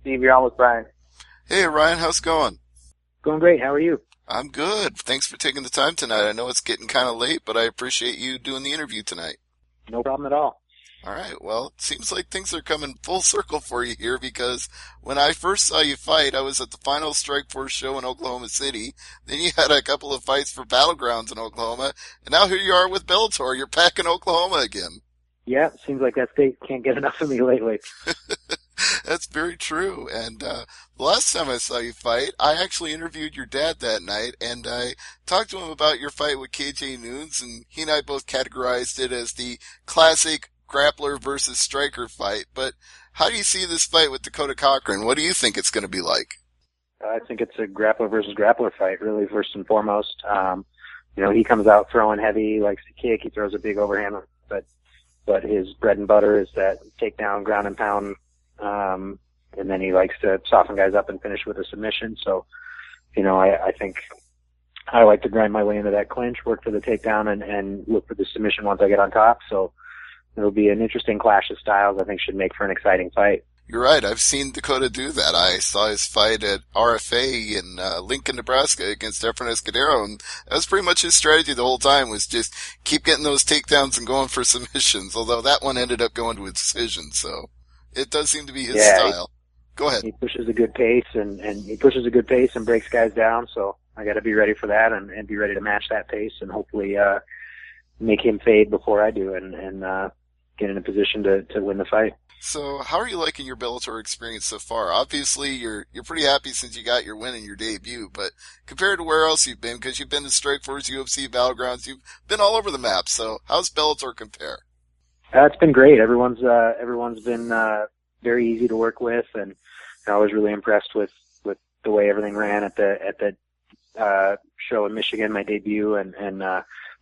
Steve, you're on with Brian. Hey Ryan, how's it going? Going great. How are you? I'm good. Thanks for taking the time tonight. I know it's getting kind of late, but I appreciate you doing the interview tonight. No problem at all. All right, well, it seems like things are coming full circle for you here because when I first saw you fight, I was at the final Strikeforce show in Oklahoma City. Then you had a couple of fights for Battlegrounds in Oklahoma, and now here you are with Bellator. You're back in Oklahoma again. Yeah, seems like that state can't get enough of me lately. That's very true. And the last time I saw you fight, I actually interviewed your dad that night, and I talked to him about your fight with KJ Noons, and he and I both categorized it as the classic grappler versus striker fight. But how do you see this fight with Dakota Cochran? What do you think it's going to be like? I think it's a grappler versus grappler fight, really, first and foremost. He comes out throwing heavy, likes to kick. He throws a big overhand, but his bread and butter is that takedown, ground and pound. And then he likes to soften guys up and finish with a submission. So, I think I like to grind my way into that clinch, work for the takedown, and look for the submission once I get on top. So it'll be an interesting clash of styles. I think should make for an exciting fight. You're right. I've seen Dakota do that. I saw his fight at RFA in Lincoln, Nebraska against Efren Escudero, and that was pretty much his strategy the whole time, was just keep getting those takedowns and going for submissions, although that one ended up going to a decision. So it does seem to be his style. Go ahead. He pushes a good pace and he pushes a good pace and breaks guys down. So I got to be ready for that and be ready to match that pace and hopefully make him fade before I do and get in a position to win the fight. So how are you liking your Bellator experience so far? Obviously, you're pretty happy since you got your win in your debut, but compared to where else you've been, because you've been to Strikeforce, UFC, Battlegrounds, you've been all over the map. So how's Bellator compare? It's been great. Everyone's been very easy to work with, and I was really impressed with the way everything ran at the show in Michigan, my debut, and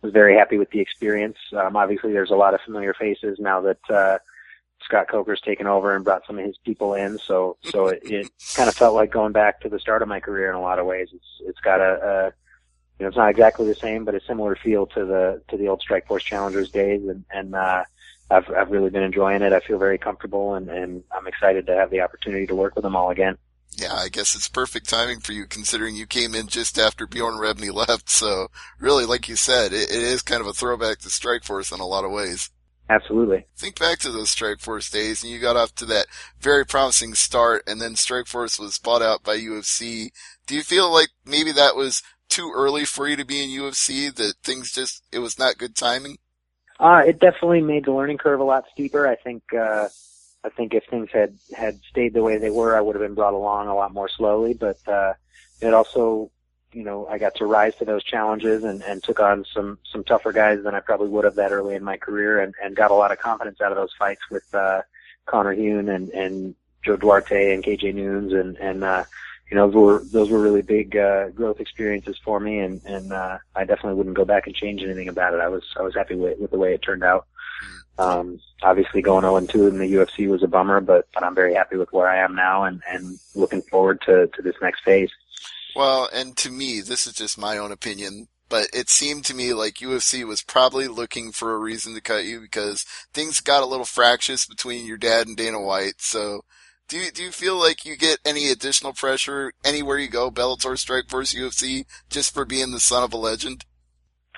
was very happy with the experience. Obviously, there's a lot of familiar faces now that Scott Coker's taken over and brought some of his people in, so it kind of felt like going back to the start of my career in a lot of ways. It's got it's not exactly the same, but a similar feel to the old Strikeforce Challengers days, and I've really been enjoying it. I feel very comfortable, and I'm excited to have the opportunity to work with them all again. Yeah, I guess it's perfect timing for you, considering you came in just after Bjorn Rebney left. So really, like you said, it is kind of a throwback to Strikeforce in a lot of ways. Absolutely. Think back to those Strikeforce days, and you got off to that very promising start, and then Strikeforce was bought out by UFC. Do you feel like maybe that was too early for you to be in UFC, that it was not good timing? It definitely made the learning curve a lot steeper. I think if things had stayed the way they were, I would have been brought along a lot more slowly, but it also, I got to rise to those challenges and took on some tougher guys than I probably would have that early in my career, and got a lot of confidence out of those fights with Connor Hune and Joe Duarte and KJ Noons, and those were really big growth experiences for me, and I definitely wouldn't go back and change anything about it. I was happy with the way it turned out. Obviously going 0-2 in the UFC was a bummer, but I'm very happy with where I am now and looking forward to this next phase. Well, and to me, this is just my own opinion, but it seemed to me like UFC was probably looking for a reason to cut you because things got a little fractious between your dad and Dana White. So do you feel like you get any additional pressure anywhere you go, Bellator, Strikeforce, UFC, just for being the son of a legend?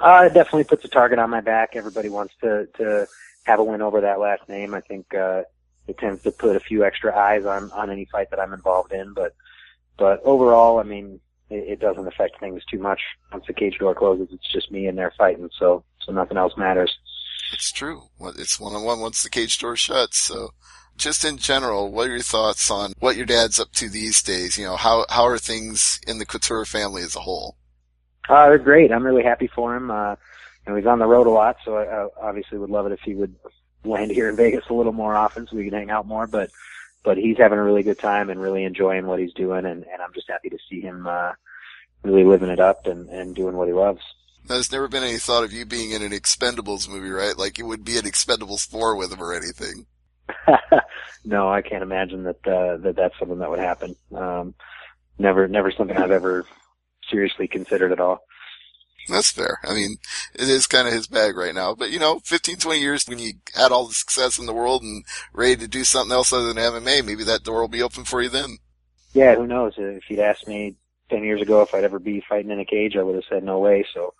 It definitely puts a target on my back. Everybody wants to have a win over that last name. I think it tends to put a few extra eyes on any fight that I'm involved in, but overall, I mean, it doesn't affect things too much. Once the cage door closes, it's just me and they're fighting, so nothing else matters. It's true. It's one-on-one once the cage door shuts. So just in general, what are your thoughts on what your dad's up to these days? How are things in the Couture family as a whole? They're great. I'm really happy for him. He's on the road a lot, so I obviously would love it if he would land here in Vegas a little more often so we can hang out more, but he's having a really good time and really enjoying what he's doing, and I'm just happy to see him really living it up and doing what he loves. There's never been any thought of you being in an Expendables movie, right? Like it would be an Expendables 4 with him or anything. No, I can't imagine that's something that would happen. Never something I've ever seriously considered at all. That's fair. I mean, it is kind of his bag right now. But, 15, 20 years when you had all the success in the world and ready to do something else other than MMA, maybe that door will be open for you then. Yeah, who knows? If you'd asked me 10 years ago if I'd ever be fighting in a cage, I would have said no way. So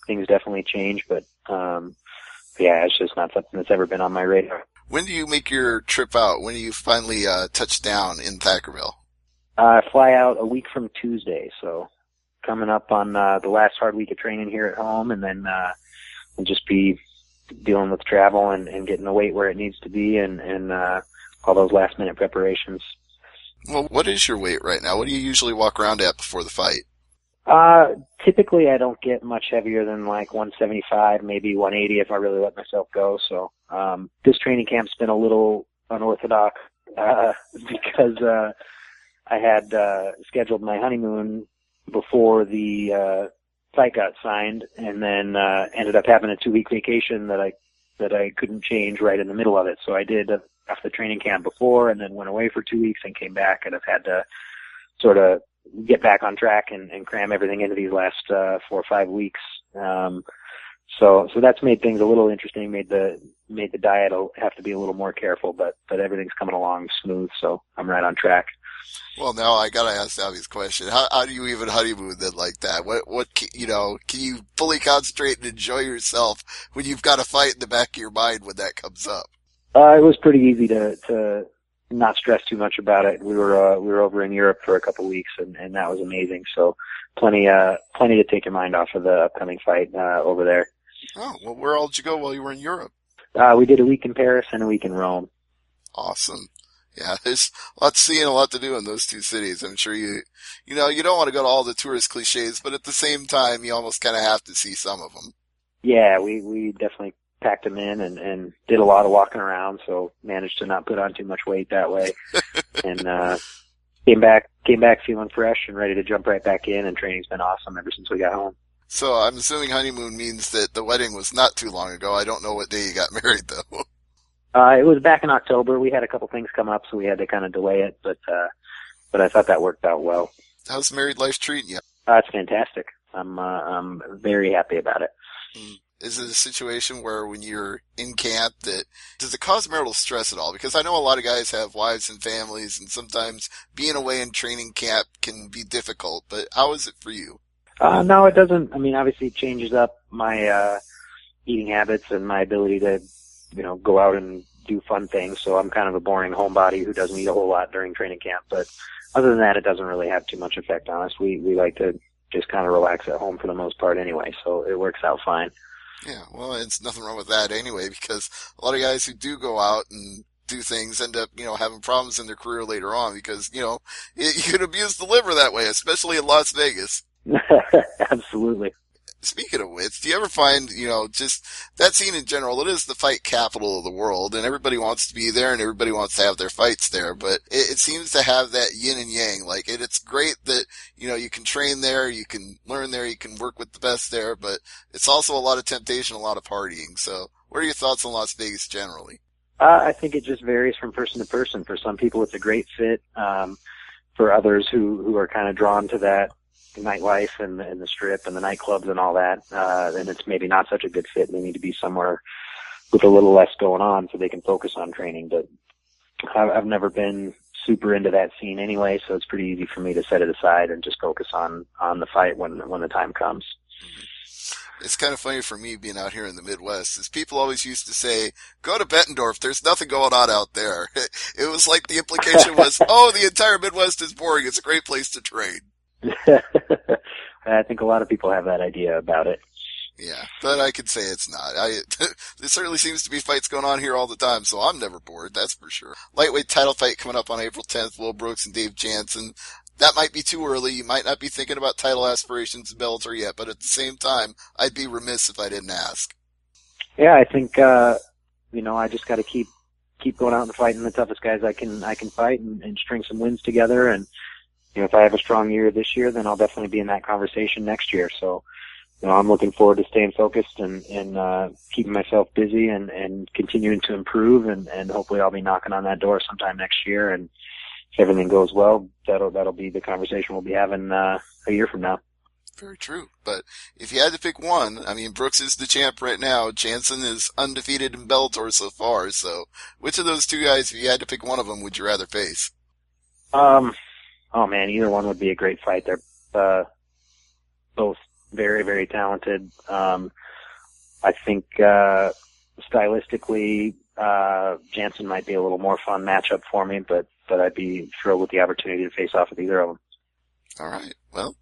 things definitely change. But, yeah, it's just not something that's ever been on my radar. When do you make your trip out? When do you finally touch down in Thackerville? I fly out a week from Tuesday, so coming up on the last hard week of training here at home, and then we'll just be dealing with travel and getting the weight where it needs to be and all those last-minute preparations. Well, what is your weight right now? What do you usually walk around at before the fight? Typically I don't get much heavier than like 175, maybe 180 if I really let myself go. So this training camp's been a little unorthodox because I had scheduled my honeymoon before the fight got signed, and then ended up having a 2-week vacation that I couldn't change right in the middle of it. So I did after the training camp before, and then went away for 2 weeks and came back, and I've had to sort of get back on track and cram everything into these last 4 or 5 weeks. So that's made things a little interesting. Made the diet have to be a little more careful, but everything's coming along smooth, so I'm right on track. Well, now I gotta ask the obvious question. How do you even honeymoon then like that? What, can you fully concentrate and enjoy yourself when you've got a fight in the back of your mind when that comes up? It was pretty easy to not stress too much about it. We were over in Europe for a couple weeks and that was amazing. So plenty to take your mind off of the upcoming fight, over there. Oh, well, where all did you go while you were in Europe? We did a week in Paris and a week in Rome. Awesome. Yeah, there's a lot to see and a lot to do in those two cities. I'm sure you don't want to go to all the tourist cliches, but at the same time, you almost kind of have to see some of them. Yeah, we definitely packed them in and did a lot of walking around, so managed to not put on too much weight that way. And came back feeling fresh and ready to jump right back in, and training's been awesome ever since we got home. So I'm assuming honeymoon means that the wedding was not too long ago. I don't know what day you got married, though. It was back in October. We had a couple things come up, so we had to kind of delay it, but I thought that worked out well. How's married life treating you? It's fantastic. I'm very happy about it. Is it a situation where when you're in camp does it cause marital stress at all? Because I know a lot of guys have wives and families, and sometimes being away in training camp can be difficult, but how is it for you? No, it doesn't. I mean, obviously it changes up my eating habits and my ability to go out and do fun things. So I'm kind of a boring homebody who doesn't eat a whole lot during training camp. But other than that, it doesn't really have too much effect on us. We like to just kind of relax at home for the most part anyway. So it works out fine. Yeah, well, it's nothing wrong with that anyway, because a lot of guys who do go out and do things end up, having problems in their career later on because, you can abuse the liver that way, especially in Las Vegas. Absolutely. Speaking of which, do you ever find, just that scene in general, it is the fight capital of the world, and everybody wants to be there and everybody wants to have their fights there, but it seems to have that yin and yang. Like, it's great that, you can train there, you can learn there, you can work with the best there, but it's also a lot of temptation, a lot of partying. So what are your thoughts on Las Vegas generally? I think it just varies from person to person. For some people, it's a great fit. For others who are kind of drawn to that nightlife and the strip and the nightclubs and all that, then it's maybe not such a good fit. They need to be somewhere with a little less going on so they can focus on training. But I've never been super into that scene anyway, so it's pretty easy for me to set it aside and just focus on the fight when the time comes. It's kind of funny for me being out here in the Midwest, is people always used to say, go to Bettendorf, there's nothing going on out there. It was like the implication was, oh, the entire Midwest is boring, it's a great place to train. I think a lot of people have that idea about it. Yeah, but I could say it's not. There certainly seems to be fights going on here all the time, so I'm never bored, that's for sure. Lightweight title fight coming up on April 10th, Will Brooks and Dave Jansen. That might be too early. You might not be thinking about title aspirations in Bellator yet, but at the same time, I'd be remiss if I didn't ask. Yeah, I think, I just got to keep going out and fighting the toughest guys I can fight and string some wins together. And, if I have a strong year this year, then I'll definitely be in that conversation next year. So, I'm looking forward to staying focused and keeping myself busy and continuing to improve. And hopefully I'll be knocking on that door sometime next year. And if everything goes well, that'll be the conversation we'll be having a year from now. Very true. But if you had to pick one, I mean, Brooks is the champ right now. Jansen is undefeated in Bellator so far. So which of those two guys, if you had to pick one of them, would you rather face? Oh man, either one would be a great fight. They're both very, very talented. I think stylistically, Jansen might be a little more fun matchup for me, but I'd be thrilled with the opportunity to face off with either of them. All right. Well,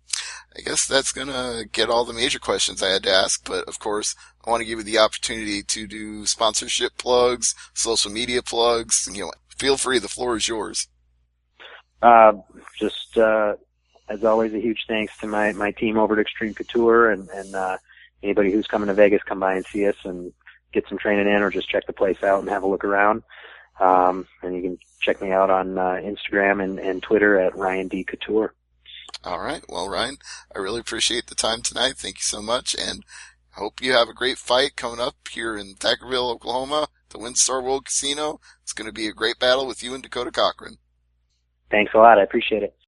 I guess that's going to get all the major questions I had to ask, but of course, I want to give you the opportunity to do sponsorship plugs, social media plugs. Feel free. The floor is yours. Just as always, a huge thanks to my team over at Extreme Couture, and anybody who's coming to Vegas, come by and see us and get some training in, or just check the place out and have a look around. And you can check me out on Instagram and Twitter at Ryan D. Couture. All right. Well, Ryan, I really appreciate the time tonight. Thank you so much, and I hope you have a great fight coming up here in Thackerville, Oklahoma, the WinStar World Casino. It's going to be a great battle with you and Dakota Cochran. Thanks a lot. I appreciate it.